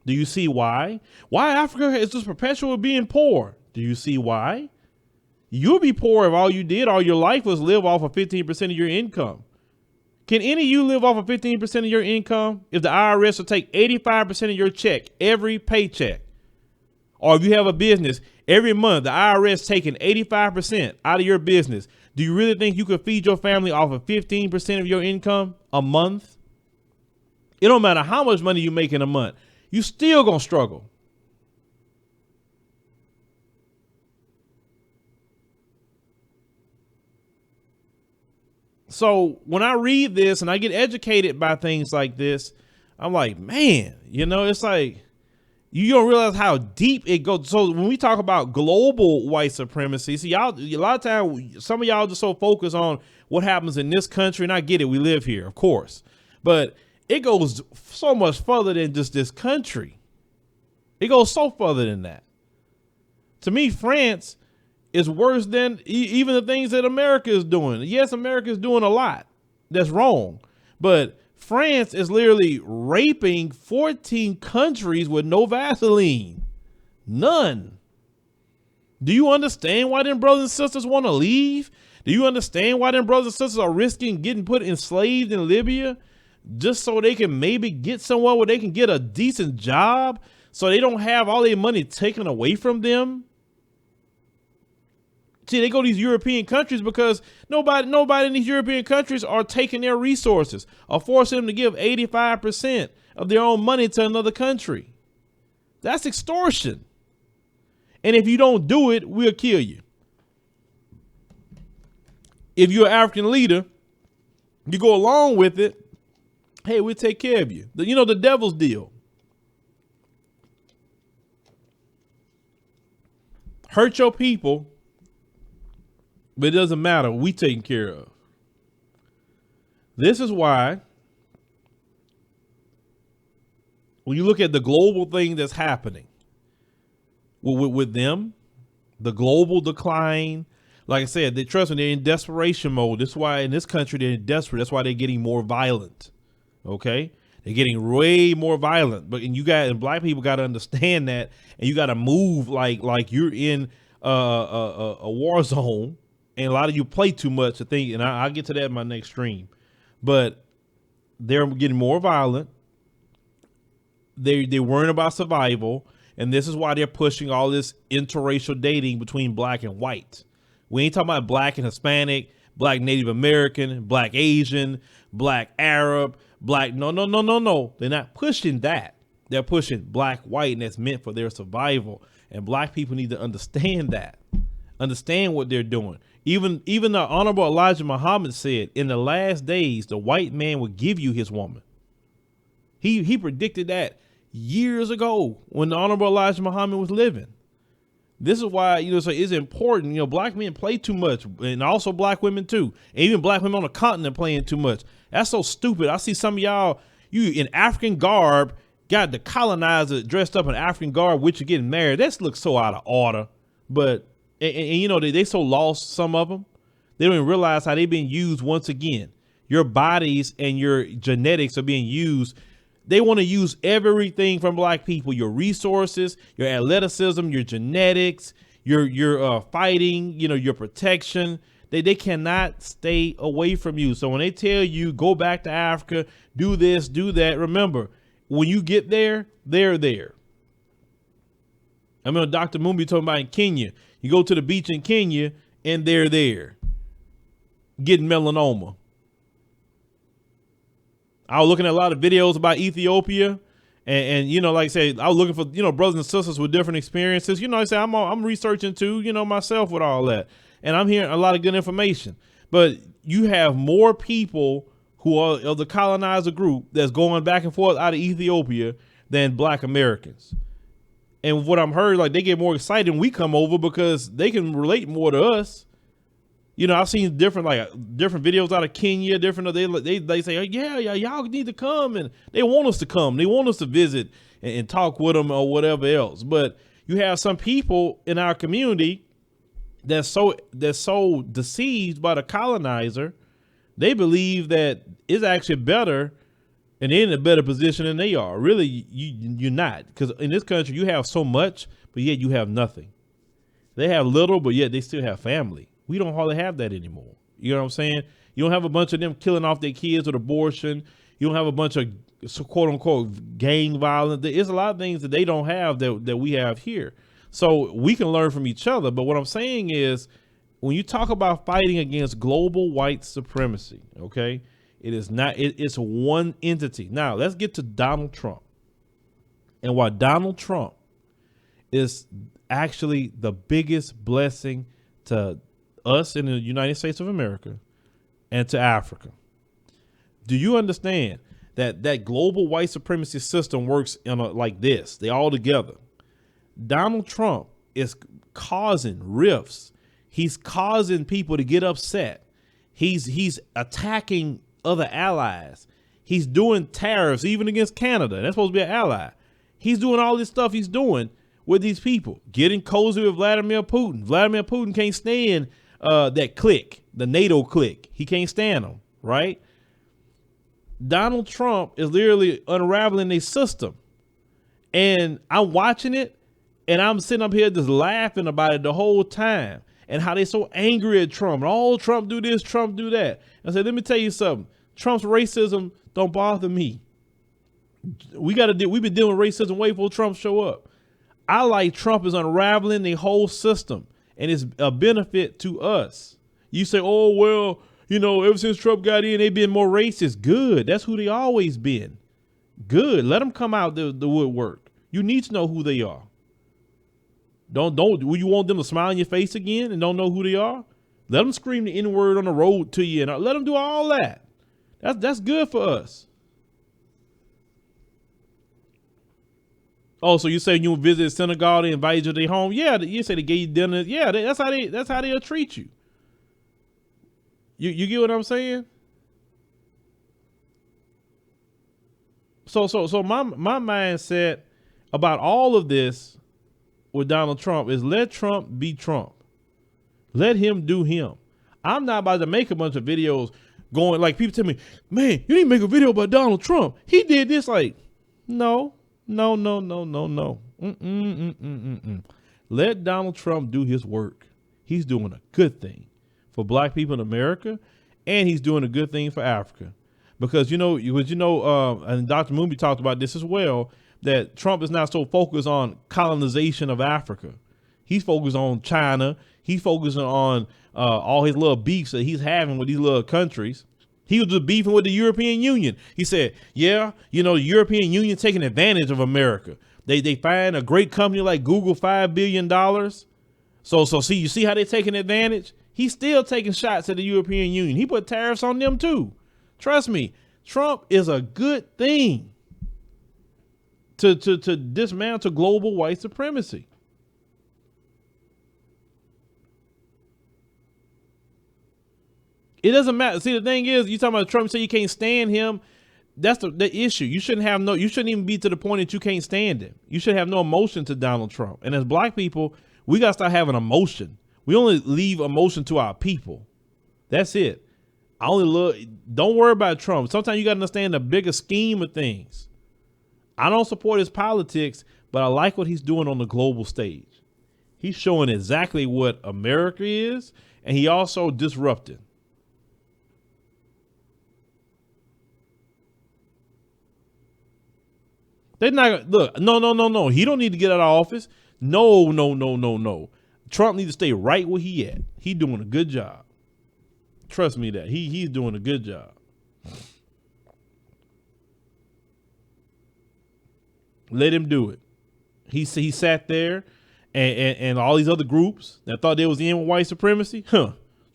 S3: Do you see why? Why Africa is just perpetual being poor? Do you see why? You'll be poor if all you did all your life was live off of 15% of your income. Can any of you live off of 15% of your income? If the IRS will take 85% of your check, every paycheck, or if you have a business, every month the IRS taking 85% out of your business, do you really think you could feed your family off of 15% of your income a month? It don't matter how much money you make in a month. You still gonna struggle. So when I read this and I get educated by things like this, I'm like, man, it's like, You don't realize how deep it goes. So when we talk about global white supremacy, see, y'all, a lot of times, some of y'all just so focused on what happens in this country, and I get it, we live here, of course, but it goes so much further than just this country. It goes so further than that. To me, France is worse than even the things that America is doing. Yes, America is doing a lot that's wrong, but France is literally raping 14 countries with no Vaseline. None. Do you understand why them brothers and sisters want to leave? Do you understand why them brothers and sisters are risking getting put enslaved in Libya just so they can maybe get somewhere where they can get a decent job so they don't have all their money taken away from them? See, they go to these European countries because nobody in these European countries are taking their resources or forcing them to give 85% of their own money to another country. That's extortion. And if you don't do it, we'll kill you. If you're an African leader, you go along with it. Hey, we'll take care of you. The devil's deal. Hurt your people. But it doesn't matter. We taken care of. This is why when you look at the global thing that's happening with them, the global decline, like I said, trust me, they're in desperation mode. That's why in this country, they're desperate. That's why they're getting more violent. Okay. They're getting way more violent. But and black people got to understand that. And you got to move like you're in a war zone. And a lot of you play too much to think, and I'll get to that in my next stream. But they're getting more violent. They're worrying about survival. And this is why they're pushing all this interracial dating between black and white. We ain't talking about black and Hispanic, black Native American, black Asian, black Arab, black. No. They're not pushing that. They're pushing black, white, and that's meant for their survival. And black people need to understand that. Understand what they're doing. Even the Honorable Elijah Muhammad said, in the last days, the white man will give you his woman. He predicted that years ago when the Honorable Elijah Muhammad was living. This is why, so it's important. Black men play too much, and also black women too. And even black women on the continent playing too much. That's so stupid. I see some of y'all, you in African garb, got the colonizer dressed up in African garb, which you're getting married. That looks so out of order. But and they so lost, some of them, they don't even realize how they've been used once again. Your bodies and your genetics are being used. They want to use everything from black people, your resources, your athleticism, your genetics, your fighting, your protection. They cannot stay away from you. So when they tell you go back to Africa, do this, do that, remember, when you get there, they're there. I remember Dr. Mumbi talking about in Kenya. You go to the beach in Kenya and they're there getting melanoma. I was looking at a lot of videos about Ethiopia and like I said, I was looking for, brothers and sisters with different experiences. I say I'm researching too, myself with all that. And I'm hearing a lot of good information. But you have more people who are of the colonizer group that's going back and forth out of Ethiopia than black Americans. And what I'm heard, they get more excited when we come over because they can relate more to us. I've seen different videos out of Kenya, they say, oh, yeah, y'all need to come, and they want us to come. They want us to visit and talk with them or whatever else. But you have some people in our community that's so deceived by the colonizer. They believe that it's actually better and they're in a better position than they are. Really, you're not, because in this country you have so much, but yet you have nothing. They have little, but yet they still have family. We don't hardly have that anymore. You know what I'm saying? You don't have a bunch of them killing off their kids with abortion. You don't have a bunch of quote unquote gang violence. There's a lot of things that they don't have that we have here. So we can learn from each other. But what I'm saying is, when you talk about fighting against global white supremacy, okay, it is not, it's one entity. Now let's get to Donald Trump and why Donald Trump is actually the biggest blessing to us in the United States of America and to Africa. Do you understand that global white supremacy system works like this. They all together. Donald Trump is causing rifts. He's causing people to get upset. He's attacking other allies. He's doing tariffs even against Canada. That's supposed to be an ally. He's doing all this stuff he's doing with these people, getting cozy with Vladimir Putin. Vladimir Putin can't stand that clique, the NATO clique. He can't stand them, right? Donald Trump is literally unraveling a system. And I'm watching it, and I'm sitting up here just laughing about it the whole time, and how they so angry at Trump. And, oh, Trump do this, Trump do that. I said, let me tell you something. Trump's racism don't bother me. We've been dealing with racism way before Trump show up. I like Trump is unraveling the whole system, and it's a benefit to us. You say, oh, well, ever since Trump got in, they've been more racist. Good. That's who they always been. Good. Let them come out the woodwork. You need to know who they are. Don't you want them to smile in your face again and don't know who they are? Let them scream the N-word on the road to you, and let them do all that. That's good for us. Oh, so you say you visit a synagogue, they invite you to their home? Yeah, you say they gave you dinner. Yeah, that's how they'll treat you. You get what I'm saying? So my mindset about all of this with Donald Trump is let Trump be Trump. Let him do him. I'm not about to make a bunch of videos going like people tell me, man, you need to make a video about Donald Trump. He did this. Like, no. Let Donald Trump do his work. He's doing a good thing for black people in America, and he's doing a good thing for Africa. Because and Dr. Moonby talked about this as well, that Trump is not so focused on colonization of Africa. He's focused on China. He's focusing on all his little beefs that he's having with these little countries. He was just beefing with the European Union. He said, yeah, the European Union taking advantage of America. They find a great company like Google $5 billion. So see, you see how they're taking advantage? He's still taking shots at the European Union. He put tariffs on them too. Trust me, Trump is a good thing to dismantle global white supremacy. It doesn't matter. See, the thing is, you talking about Trump, say you can't stand him. That's the issue. You shouldn't even be to the point that you can't stand him. You should have no emotion to Donald Trump. And as black people, we got to start having emotion. We only leave emotion to our people. That's it. Don't worry about Trump. Sometimes you got to understand the bigger scheme of things. I don't support his politics, but I like what he's doing on the global stage. He's showing exactly what America is, and he also disrupted. They're not look. No. He don't need to get out of office. No. Trump needs to stay right where he at. He doing a good job. Trust me that he's doing a good job. Let him do it. He sat there, and all these other groups that thought they was in with white supremacy.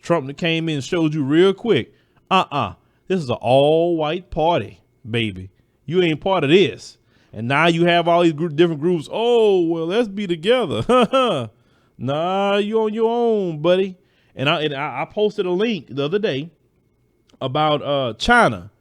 S3: Trump that came in and showed you real quick. This is an all white party, baby. You ain't part of this. And now you have all these different groups. Oh, well, let's be together. Nah, you on your own, buddy. And I posted a link the other day about China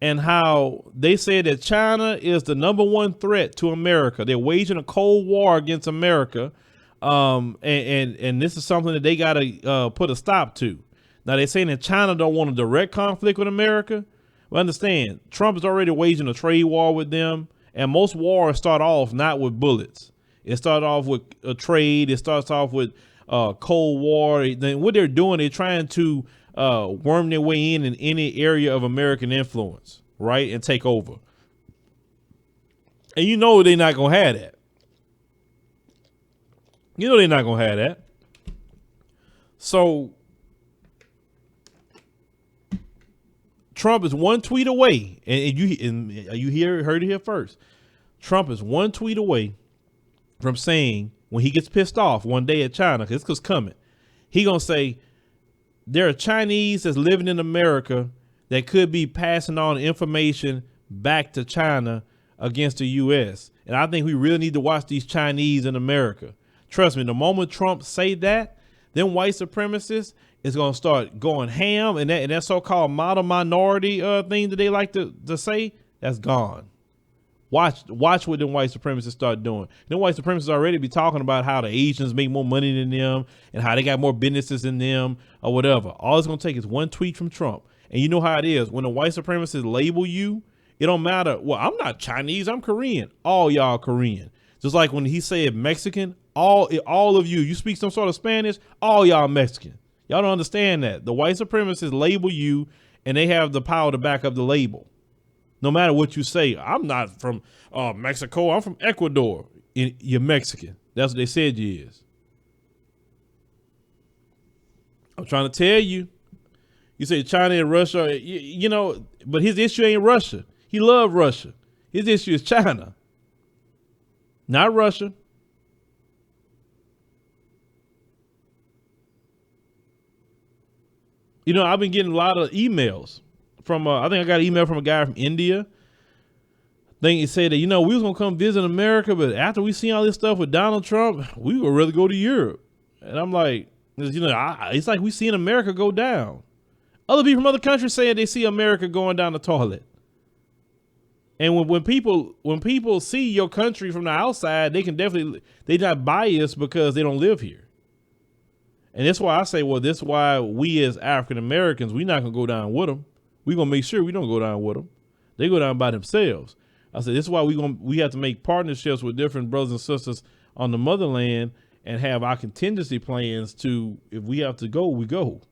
S3: and how they said that China is the #1 threat to America. They're waging a Cold War against America. And this is something that they got to put a stop to. Now, they're saying that China don't want a direct conflict with America. Well, understand, Trump is already waging a trade war with them. And most wars start off not with bullets. It starts off with a trade. It starts off with Cold War. Then what they're doing, they're trying to worm their way in any area of American influence, right, and take over. And they're not gonna have that. They're not gonna have that. So Trump is one tweet away, and you heard it here first. Trump is one tweet away from saying, when he gets pissed off one day at China, because it's coming, he gonna say there are Chinese that's living in America that could be passing on information back to China against the U.S. And I think we really need to watch these Chinese in America. Trust me, the moment Trump say that, them white supremacists is going to start going ham, and that so-called model minority thing that they like to say, that's gone. Watch what them white supremacists start doing. Them white supremacists already be talking about how the Asians make more money than them and how they got more businesses than them or whatever. All it's going to take is one tweet from Trump. And you know how it is. When the white supremacists label you, it don't matter. Well, I'm not Chinese. I'm Korean. All y'all Korean. Just like when he said Mexican, all of you speak some sort of Spanish, all y'all Mexican. Y'all don't understand that. The white supremacists label you and they have the power to back up the label. No matter what you say, I'm not from Mexico. I'm from Ecuador. You're Mexican. That's what they said you is. I'm trying to tell you. You say China and Russia, you know, but his issue ain't Russia. He loved Russia. His issue is China, not Russia. You know, I've been getting a lot of emails from, I think I got an email from a guy from India. I think he said that, you know, we was going to come visit America, but after we seen all this stuff with Donald Trump, we would rather go to Europe. And I'm like, you know, it's like we seen America go down. Other people from other countries saying they see America going down the toilet. And when people see your country from the outside, they not biased because they don't live here. And that's why I say, well, that's why we as African Americans, we're not going to go down with them. We're going to make sure we don't go down with them. They go down by themselves. I said, this is why we have to make partnerships with different brothers and sisters on the motherland and have our contingency plans to, if we have to go, we go.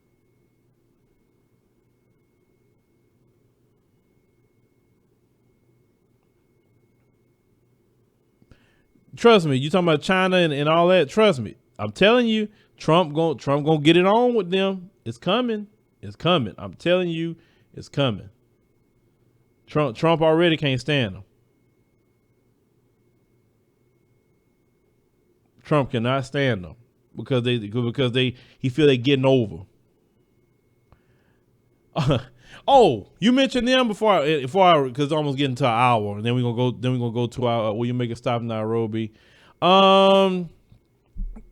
S3: Trust me, you talking about China and all that. Trust me, I'm telling you, Trump gonna get it on with them. It's coming. It's coming. I'm telling you, it's coming. Trump already can't stand them. Trump cannot stand them because he feel they getting over. Oh, you mentioned them before because it's almost getting to an hour, and then we're gonna go to our will you make a stop in Nairobi?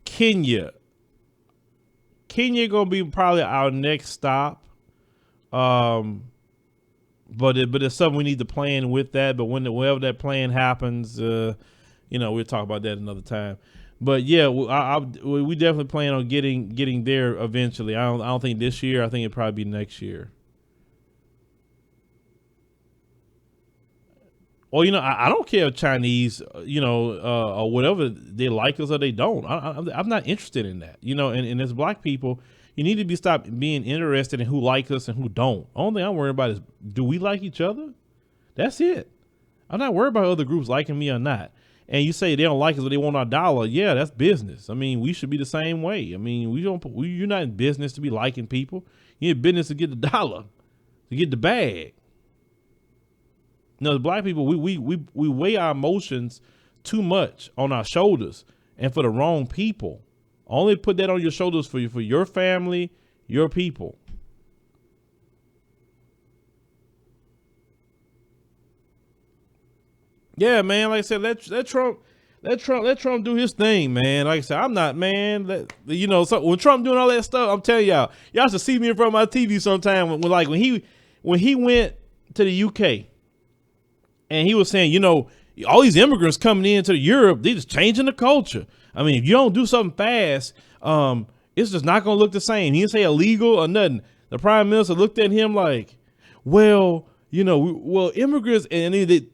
S3: Kenya gonna be probably our next stop. But it's something we need to plan with that. But whenever that plan happens, you know, we'll talk about that another time. But yeah, we definitely plan on getting there eventually. I don't think this year. I think it'll probably be next year. Well, you know, I don't care if Chinese, you know, or whatever, they like us or they don't. I'm not interested in that, you know. And as black people, you need to stop being interested in who like us and who don't. Only thing I'm worried about is, do we like each other? That's it. I'm not worried about other groups liking me or not. And you say they don't like us, but they want our dollar. Yeah, that's business. I mean, we should be the same way. I mean, you're not in business to be liking people. You're in business to get the dollar, to get the bag. No, black people, we weigh our emotions too much on our shoulders and for the wrong people. Only put that on your shoulders for your family, your people. Yeah, man. Like I said, let Trump do his thing, man. Like I said, I'm not, man. You know, so when Trump doing all that stuff, I'm telling y'all should see me in front of my TV sometime when he went to the UK. And he was saying, you know, all these immigrants coming into Europe, they just changing the culture. I mean, if you don't do something fast, it's just not going to look the same. He didn't say illegal or nothing. The prime minister looked at him like, well, you know, immigrants. And he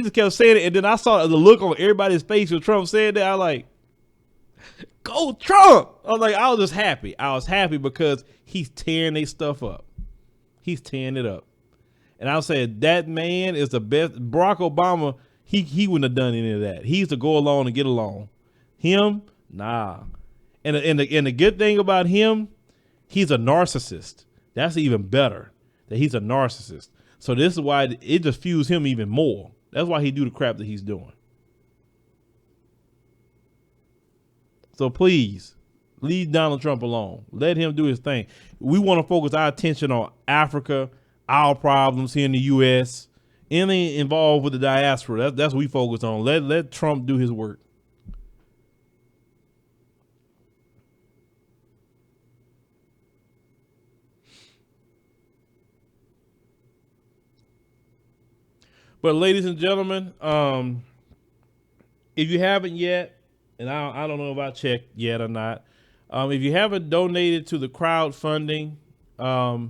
S3: just kept saying it. And then I saw the look on everybody's face when Trump said that. I was like, go Trump. I was just happy. I was happy because he's tearing their stuff up. He's tearing it up. And I said, that man is the best. Barack Obama, he wouldn't have done any of that. He used to go along and get along. Him, nah. And the good thing about him, he's a narcissist. That's even better, that he's a narcissist. So this is why it just fuels him even more. That's why he do the crap that he's doing. So please, leave Donald Trump alone. Let him do his thing. We want to focus our attention on Africa, our problems here in the U.S., anything involved with the diaspora. That's what we focus on. Let Trump do his work. But ladies and gentlemen, if you haven't yet, and I don't know if I checked yet or not, if you haven't donated to the crowdfunding, like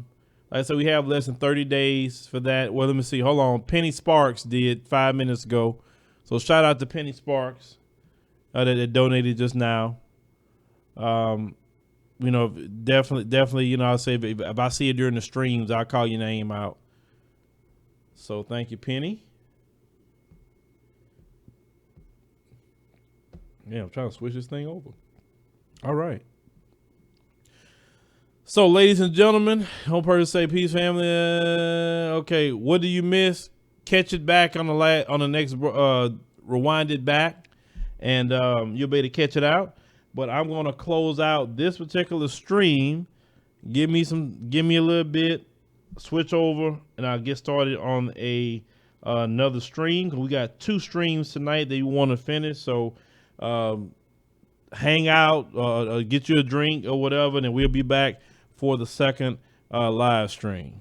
S3: I said, we have less than 30 days for that. Well, let me see. Hold on. Penny Sparks did 5 minutes ago. So shout out to Penny Sparks that donated just now. You know, definitely, you know, I'll say if I see it during the streams, I'll call your name out. So thank you, Penny. Yeah, I'm trying to switch this thing over. All right. So, ladies and gentlemen, home person say peace, family. Okay, what do you miss? Catch it back on the next rewind it back, and you'll be able to catch it out. But I'm going to close out this particular stream. Give me a little bit. Switch over, and I'll get started on another stream. We got 2 streams tonight that you want to finish. So hang out, get you a drink or whatever, and then we'll be back for the second live stream.